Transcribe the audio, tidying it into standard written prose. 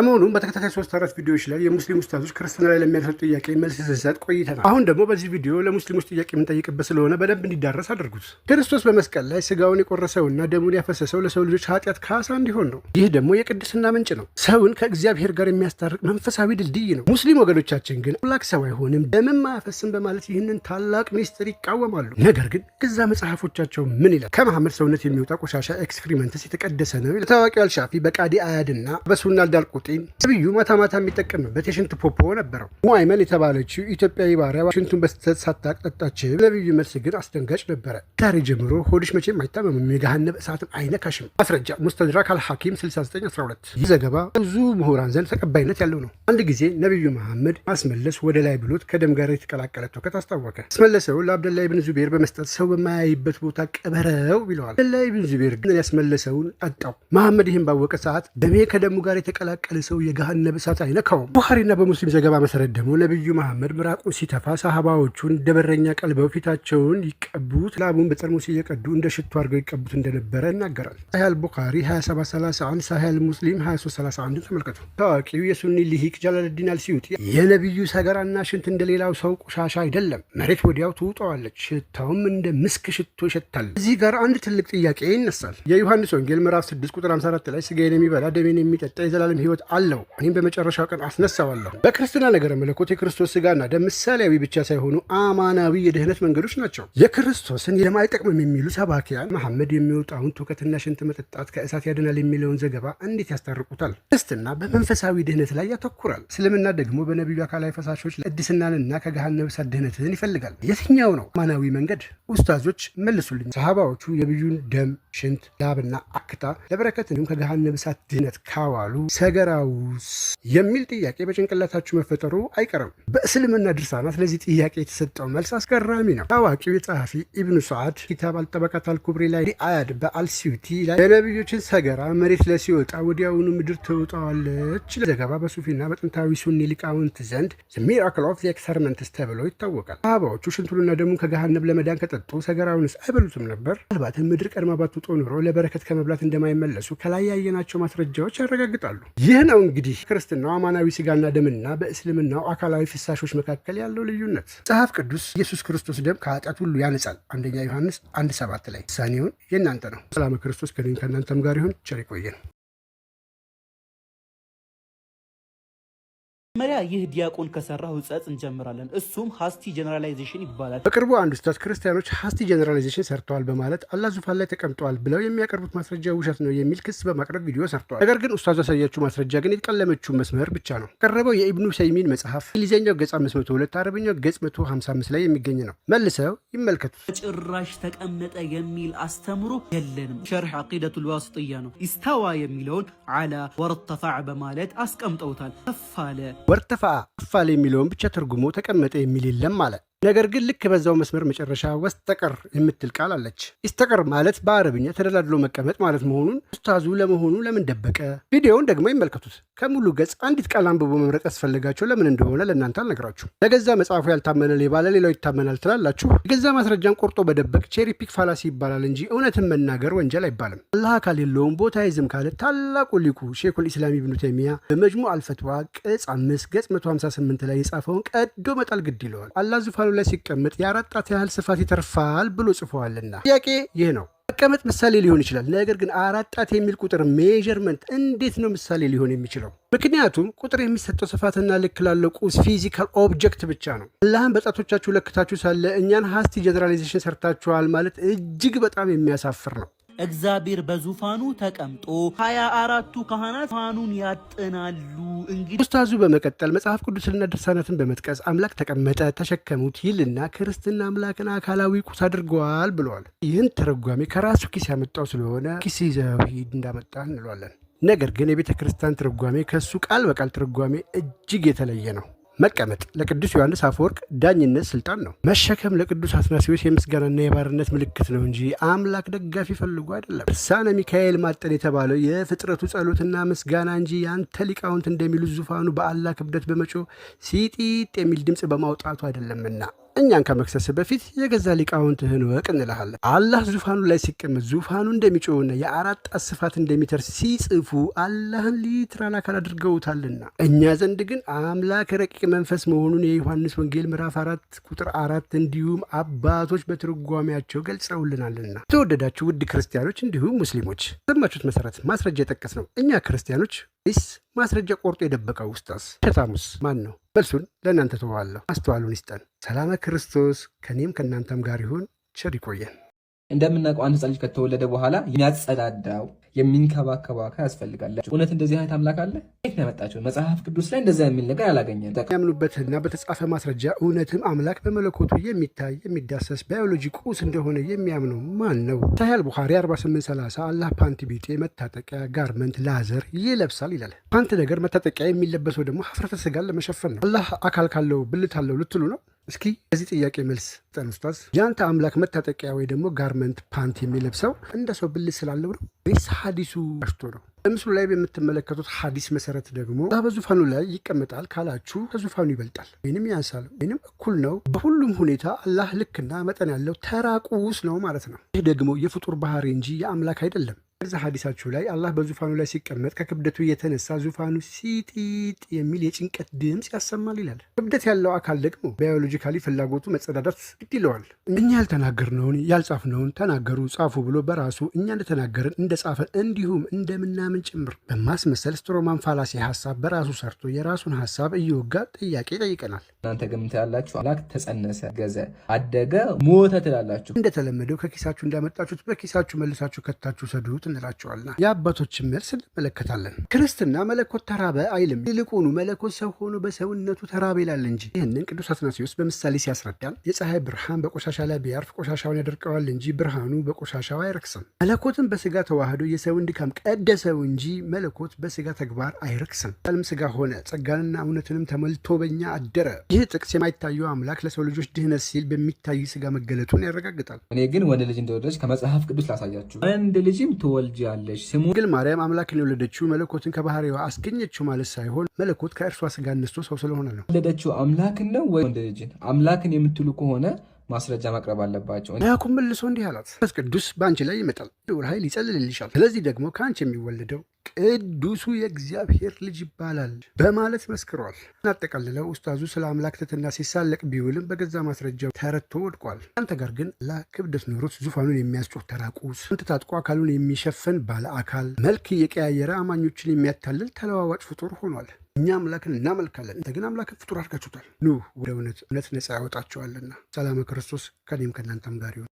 ሰሞኑን በተከታታይ 3-4 ቪዲዮዎች ላይ የሙስሊም ኡስታዞች ክርስትና ላይ ለሚያነሱት ጥያቄ መልስ ስንሰጥ ቆይተናል። አሁን ደግሞ በዚህ ቪዲዮ ለሙስሊሞች ጥያቄ የምንጠይቅበት ስለሆነ በደንብ እንዲዳረስ አድርጉት። ክርስቶስ በመስቀል ላይ ስጋውን የቆረሰውና ደሙን ያፈሰሰው ለሰው ልጆች ኃጢአት ካሳ እንዲሆን ነው። ይህ ደግሞ የቅድስና ምንጭ ነው። ሰውን ከእግዚአብሔር ጋር የሚያስታርቅ መንፈሳዊ ድልድይ ነው። ሙስሊም ወገኖቻችን ግን አምላክ ሰው አይሆንም፣ ደምም አያፈስም በማለት ይህንን ታላቅ ሚስጥር ይቃወማሉ። ነገር ግን እዛ መጽሐፎቻቸው ምን ይላል? ከመሐመድ ሰውነት የሚወጣ ቆሻሻ ኤክስክሪመንትስ የተቀደሰ ነው ይላል። ታዋቂው አልሻፊ በቃዲ አያድና በሱና አልዳልቁጤ ነብዩ ማታ ማታ የሚጠቀምበት የሽንት ፖፖ ነበረው። ሙአይመን የተባለችው ኢትዮጵያዊ ባሪያ ሽንቱን በስተት ሳታቅ ጠጣችው። ነብዩ መልስ ግን አስደንጋጭ ነበረ። ዛሬ ጀምሮ ሆድሽ መቼም አይታመምም፣ የገሃነም እሳትም አይነካሽም። ማስረጃ ሙስተድራክ አልሐኪም 6912። ይህ ዘገባ ብዙ ምሁራን ዘንድ ተቀባይነት ያለው ነው። አንድ ጊዜ ነብዩ መሐመድ ማስመለስ ወደ ላይ ብሎት ከደም ጋር የተቀላቀለ ትውከት አስታወቀ። አስመለሰው ለአብደላ ኢብን ዙቤር በመስጠት ሰው በማያይበት ቦታ ቀበረው ብለዋል። አብደላ ኢብን ዙቤር ግን ያስመለሰውን ጠጣው። መሐመድ ይህን ባወቀ ሰዓት ደሜ ከደሙ ጋር የተቀላቀለ ሰው የገሃነም እሳት አይነካውም። ቡኻሪና በሙስሊም ዘገባ መሰረት ደግሞ ነብዩ መሐመድ ምራቁን ሲተፋ ሰሃባዎቹን ደበረኛ ቀልበው ፊታቸውን ይቀቡት፣ ላቡን በጠርሙስ እየቀዱ እንደ ሽቱ አድርገው ይቀቡት እንደነበረ ይናገራል። ሳሂህ ቡኻሪ 2731፣ ሳሂህ ሙስሊም 2331 ተመልከቱ። ታዋቂው የሱኒ ሊሂቅ ጃላልዲን አልሲዩጢ የነብዩ ሰገራና ሽንት እንደሌላው ሰው ቆሻሻ አይደለም፣ መሬት ወዲያው ትውጠዋለች፣ ሽታውም እንደ ምስክ ሽቶ ይሸታል። እዚህ ጋር አንድ ትልቅ ጥያቄ ይነሳል። የዮሐንስ ወንጌል ምዕራፍ 6 ቁጥር 54 ላይ ስጋዬን የሚበላ ደሜን የሚጠጣ የዘላለም ሕይወት አለው፣ እኔም በመጨረሻው ቀን አስነሳዋለሁ። በክርስትና ነገረ መለኮት የክርስቶስ ስጋና ደም ምሳሌያዊ ብቻ ሳይሆኑ አማናዊ የድህነት መንገዶች ናቸው። የክርስቶስን የማይጠቅምም የሚሉ ሰባኪያን መሐመድ የሚወጣውን ትውከትና ሽንት መጠጣት ከእሳት ያድናል የሚለውን ዘገባ እንዴት ያስታርቁታል? ክርስትና በመንፈሳዊ ድህነት ላይ ያተኩራል። እስልምና ደግሞ በነቢዩ አካላዊ ፈሳሾች ቅድስናንና ከገሃነመ እሳት ድህነትን ይፈልጋል። የትኛው ነው አማናዊ መንገድ? ኡስታዞች መልሱልኝ። ሰሃባዎቹ የነቢዩን ደም፣ ሽንት፣ ላብና አክታ ለበረከት እንዲሁም ከገሃነመ እሳት ድህነት ካዋሉ ሰገራውስ የሚል ጥያቄ በጭንቅላታችሁ መፈጠሩ አይቀርም። በእስልምና ድርሳናት ለዚህ ጥያቄ የተሰጠው መልስ አስገራሚ ነው። ታዋቂው የጸሐፊ ኢብኑ ሰዓድ ኪታብ አልጠበቃት አልኩብሪ ላይ አያድ በአልሲዩቲ ላይ የነቢዮችን ሰገራ መሬት ላይ ሲወጣ ወዲያውኑ ምድር ትውጠዋለች ዘገባ በሱፊና በጥንታዊ ሱኒ ሊቃውንት ዘንድ ሚራክል ኦፍ ኤክሰርመንትስ ተብሎ ይታወቃል። ሰሃባዎቹ ሽንቱንና ደሙን ከገሃነም ለመዳን ከጠጡ ሰገራውንስ አይበሉትም ነበር? ምናልባትም ምድር ቀድማ ባትውጦ ኖሮ ለበረከት ከመብላት እንደማይመለሱ ከላይ ያየናቸው ማስረጃዎች ያረጋግጣሉ። ይህ ነው እንግዲህ ክርስትናው አማናዊ ስጋና ደምና በእስልምናው አካላዊ ፍሳሾች መካከል ያለው ልዩነት። መጽሐፍ ቅዱስ ኢየሱስ ክርስቶስ ደም ከኃጢአት ሁሉ ያነጻል፣ አንደኛ ዮሐንስ 1:7 ላይ። ውሳኔውን የእናንተ ነው። ሰላም ክርስቶስ ከእናንተም ጋር ይሁን። ቸር ይቆየን። መሪያ ይህ ዲያቆን ከሰራው ሕጸጽ እንጀምራለን። እሱም ሃስቲ ጀነራላይዜሽን ይባላል። በቅርቡ አንድ ኡስታዝ ክርስቲያኖች ሃስቲ ጀነራላይዜሽን ሰርተዋል በማለት አላህ ዙፋን ላይ ተቀምጠዋል ብለው የሚያቀርቡት ማስረጃ ውሸት ነው የሚል ክስ በማቅረብ ቪዲዮ ሰርተዋል። ነገር ግን ኡስታዙ ያሳያችው ማስረጃ ግን የተቀለመችው መስመር ብቻ ነው። ቀረበው የኢብኑ ሰይሚን መጽሐፍ እንግሊዝኛው ገጽ 502 አረብኛው ገጽ 155 ላይ የሚገኝ ነው። መልሰው ይመልከቱት። ጭራሽ ተቀመጠ የሚል አስተምሮ የለንም። ሸርህ አቂደቱል ዋሲጥያ ነው። ኢስተዋ የሚለውን አላ ወርተፋዕ በማለት አስቀምጠውታል። ከፋለ ወርተፋ አፋል የሚለውን ብቻ ተርጉሞ ተቀመጠ የሚል የለም ማለት። ነገር ግን ልክ በዛው መስመር መጨረሻ ወስተቀር የምትል ቃል አለች። ኢስተቀር ማለት በአረብኛ ተደላድሎ መቀመጥ ማለት መሆኑን ኡስታዙ ለመሆኑ ለምን ደበቀ? ቪዲዮውን ደግሞ ይመልከቱት። ከሙሉ ገጽ አንዲት ቃል አንብቦ መምረጥ ያስፈልጋቸው ለምን እንደሆነ ለእናንተ አልነግራችሁ። ለገዛ መጽሐፉ ያልታመነ ሌባ ለሌላው ይታመናል ትላላችሁ። የገዛ ማስረጃን ቆርጦ በደበቅ ቼሪ ፒክ ፋላሲ ይባላል እንጂ እውነትን መናገር ወንጀል አይባልም። አላህ አካል የለውም ቦታ ይዝም ካለ ታላቁ ሊቁ ሼኹል ኢስላም ኢብኑ ተይሚያ በመጅሙዕ አልፈትዋ ቅጽ 5 ገጽ 158 ላይ የጻፈውን ቀዶ መጣል ግድ ይለዋል። አላህ ዙፋኑ ላይ ሲቀመጥ የአራት ጣት ያህል ስፋት ይተርፋል ብሎ ጽፏልና ጥያቄ ይህ ነው። መቀመጥ ምሳሌ ሊሆን ይችላል። ነገር ግን አራት ጣት የሚል ቁጥር ሜዠርመንት እንዴት ነው ምሳሌ ሊሆን የሚችለው? ምክንያቱም ቁጥር የሚሰጠው ስፋትና ልክ ላለው ቁስ ፊዚካል ኦብጀክት ብቻ ነው። አላህን በጣቶቻችሁ ለክታችሁ ሳለ እኛን ሃስቲ ጀነራላይዜሽን ሰርታችኋል ማለት እጅግ በጣም የሚያሳፍር ነው። እግዚአብሔር በዙፋኑ ተቀምጦ 24ቱ ካህናት ዙፋኑን ያጥናሉ። እንግዲህ ኡስታዙ በመቀጠል መጽሐፍ ቅዱስና ድርሳናትን በመጥቀስ አምላክ ተቀመጠ፣ ተሸከሙት ይልና ክርስትና አምላክን አካላዊ ቁስ አድርገዋል ብለዋል። ይህን ተረጓሚ ከራሱ ኪስ ያመጣው ስለሆነ ኪስ ይዘው ሂድ እንዳመጣ እንለዋለን። ነገር ግን የቤተ ክርስቲያን ትርጓሜ ከሱ ቃል በቃል ትርጓሜ እጅግ የተለየ ነው። መቀመጥ ለቅዱስ ዮሐንስ አፈወርቅ ዳኝነት ስልጣን ነው። መሸከም ለቅዱስ አትናሲዎስ የምስጋናና የባርነት ምልክት ነው እንጂ አምላክ ደጋፊ ፈልጎ አይደለም። ልሳነ ሚካኤል ማጠን የተባለው የፍጥረቱ ጸሎትና ምስጋና እንጂ ያንተ ሊቃውንት እንደሚሉት ዙፋኑ በአላህ ክብደት በመጮህ ሲጢጥ የሚል ድምፅ በማውጣቱ አይደለምና እኛን ከመክሰስ በፊት የገዛ ሊቃውንትህን ወቅ እንልሃለን። አላህ ዙፋኑ ላይ ሲቀመጥ ዙፋኑ እንደሚጮህና የአራት ጣት ስፋት እንደሚተርስ ሲጽፉ አላህን ሊትራል አካል አድርገውታልና እኛ ዘንድ ግን አምላክ ረቂቅ መንፈስ መሆኑን የዮሐንስ ወንጌል ምዕራፍ 4 ቁጥር 4 እንዲሁም አባቶች በትርጓሜያቸው ገልጸውልናልና። የተወደዳችሁ ውድ ክርስቲያኖች እንዲሁም ሙስሊሞች ሰማችሁት መሰረት ማስረጃ የጠቀስ ነው እኛ ክርስቲያኖች ይስ ማስረጃ ቆርጦ የደበቀው ውስጣስ ሸታሙስ ማን ነው? መልሱን ለእናንተ ተዋለሁ። አስተዋሉን ይስጠን። ሰላመ ክርስቶስ ከኔም ከእናንተም ጋር ይሁን። ቸር ይቆየን። እንደምናውቀው አንድ ሕፃን ልጅ ከተወለደ በኋላ የሚያጸዳዳው የሚንከባከበው አካል ያስፈልጋላችሁ። እውነት እንደዚህ አይነት አምላክ አለ? የት ነው ያመጣችሁ? መጽሐፍ ቅዱስ ላይ እንደዛ የሚል ነገር አላገኘን። ያምኑበትና በተጻፈ ማስረጃ እውነትም አምላክ በመለኮቱ የሚታይ የሚዳሰስ ባዮሎጂ ቁስ እንደሆነ የሚያምነው ማን ነው? ሳሂህ ቡኻሪ 4830 አላህ ፓንት ቢጤ መታጠቂያ ጋርመንት ላዘር ይለብሳል ይላል። ፓንት ነገር መታጠቂያ የሚለበሰው ደግሞ ሀፍረተ ስጋን ለመሸፈን ነው። አላህ አካል ካለው ብልት አለው ልትሉ ነው? እስኪ በዚህ ጥያቄ መልስ ጠን ኡስታዝ። ያንተ አምላክ መታጠቂያ ወይ ደግሞ ጋርመንት ፓንት የሚለብሰው እንደ ሰው ብልት ስላለው ነው ወይስ ሐዲሱ አሽቶ ነው? በምስሉ ላይ በምትመለከቱት ሐዲስ መሰረት ደግሞ አላህ በዙፋኑ ላይ ይቀመጣል ካላችሁ ከዙፋኑ ይበልጣል ወይንም ያንሳል ወይንም እኩል ነው። በሁሉም ሁኔታ አላህ ልክና መጠን ያለው ተራቁስ ነው ማለት ነው። ይህ ደግሞ የፍጡር ባህሪ እንጂ የአምላክ አይደለም። በዛ ሐዲሳችሁ ላይ አላህ በዙፋኑ ላይ ሲቀመጥ ከክብደቱ የተነሳ ዙፋኑ ሲጢጥ የሚል የጭንቀት ድምፅ ያሰማል ይላል። ክብደት ያለው አካል ደግሞ ባዮሎጂካሊ ፍላጎቱ መጸዳዳት ግድ ይለዋል። እኛ ያልተናገርነውን ያልጻፍነውን ተናገሩ ጻፉ ብሎ በራሱ እኛ እንደተናገርን እንደጻፈን እንዲሁም እንደምናምን ጭምር በማስመሰል ስትሮማን ፋላሲ ሀሳብ በራሱ ሰርቶ የራሱን ሀሳብ እየወጋ ጥያቄ ይጠይቀናል። እናንተ ገምታ ያላችሁ አምላክ ተጸነሰ፣ ገዘ፣ አደገ፣ ሞተ ትላላችሁ። እንደተለመደው ከኪሳችሁ እንዳመጣችሁት በኪሳችሁ መልሳችሁ ከታችሁ ሰዱት እንላቸዋልና የአባቶችን መልስ እንመለከታለን። ክርስትና መለኮት ተራበ አይልም። ይልቁኑ መለኮት ሰው ሆኖ በሰውነቱ ተራበ ይላል እንጂ። ይህንን ቅዱስ አትናሲዮስ በምሳሌ ሲያስረዳን የፀሐይ ብርሃን በቆሻሻ ላይ ቢያርፍ ቆሻሻውን ያደርቀዋል እንጂ ብርሃኑ በቆሻሻው አይረክስም። መለኮትን በስጋ ተዋህዶ የሰውን ድካም ቀደሰው እንጂ መለኮት በስጋ ተግባር አይረክስም። ቃልም ስጋ ሆነ፣ ጸጋንና እውነትንም ተሞልቶ በኛ አደረ። ይህ ጥቅስ የማይታየው አምላክ ለሰው ልጆች ድህነት ሲል በሚታይ ስጋ መገለጡን ያረጋግጣል። እኔ ግን ወንድ ልጅ እንደወለደች ከመጽሐፍ ቅዱስ ላሳያችሁ። ወንድ ልጅም ትወልጃለሽ ስሙ ድንግል ማርያም አምላክን የወለደችው መለኮትን ከባህሪዋ አስገኘችው ማለት ሳይሆን መለኮት ከእርሷ ስጋ ነስቶ ሰው ስለሆነ ነው። የወለደችው አምላክን ነው ወይ ወንድ ልጅን? አምላክን የምትሉ ከሆነ ማስረጃ ማቅረብ አለባቸው። ያዕቆብ መልሶ እንዲህ አላት፣ መንፈስ ቅዱስ በአንቺ ላይ ይመጣል፣ ልዑል ኃይል ይጸልልልሻል። ስለዚህ ደግሞ ከአንቺ የሚወለደው ቅዱሱ የእግዚአብሔር ልጅ ይባላል በማለት መስክሯል። እናጠቃልለው ኡስታዙ ስለ አምላክ ትሕትና ሲሳለቅ ቢውልም በገዛ ማስረጃው ተረድቶ ወድቋል። አንተ ጋር ግን ክብደት ኖሮት ዙፋኑን የሚያስጮህ ተራቁስ፣ አንተ ታጥቆ አካሉን የሚሸፈን ባለ አካል፣ መልክ እየቀያየረ አማኞችን የሚያታልል ተለዋዋጭ ፍጡር ሆኗል። እኛ አምላክን እናመልካለን፣ እንተ ግን አምላክን ፍጡር አድርጋችሁታል። ኑ ወደ እውነት ነፃ ያወጣችኋልና። ሰላም ክርስቶስ ከኔም ከእናንተም ጋር ይሁን።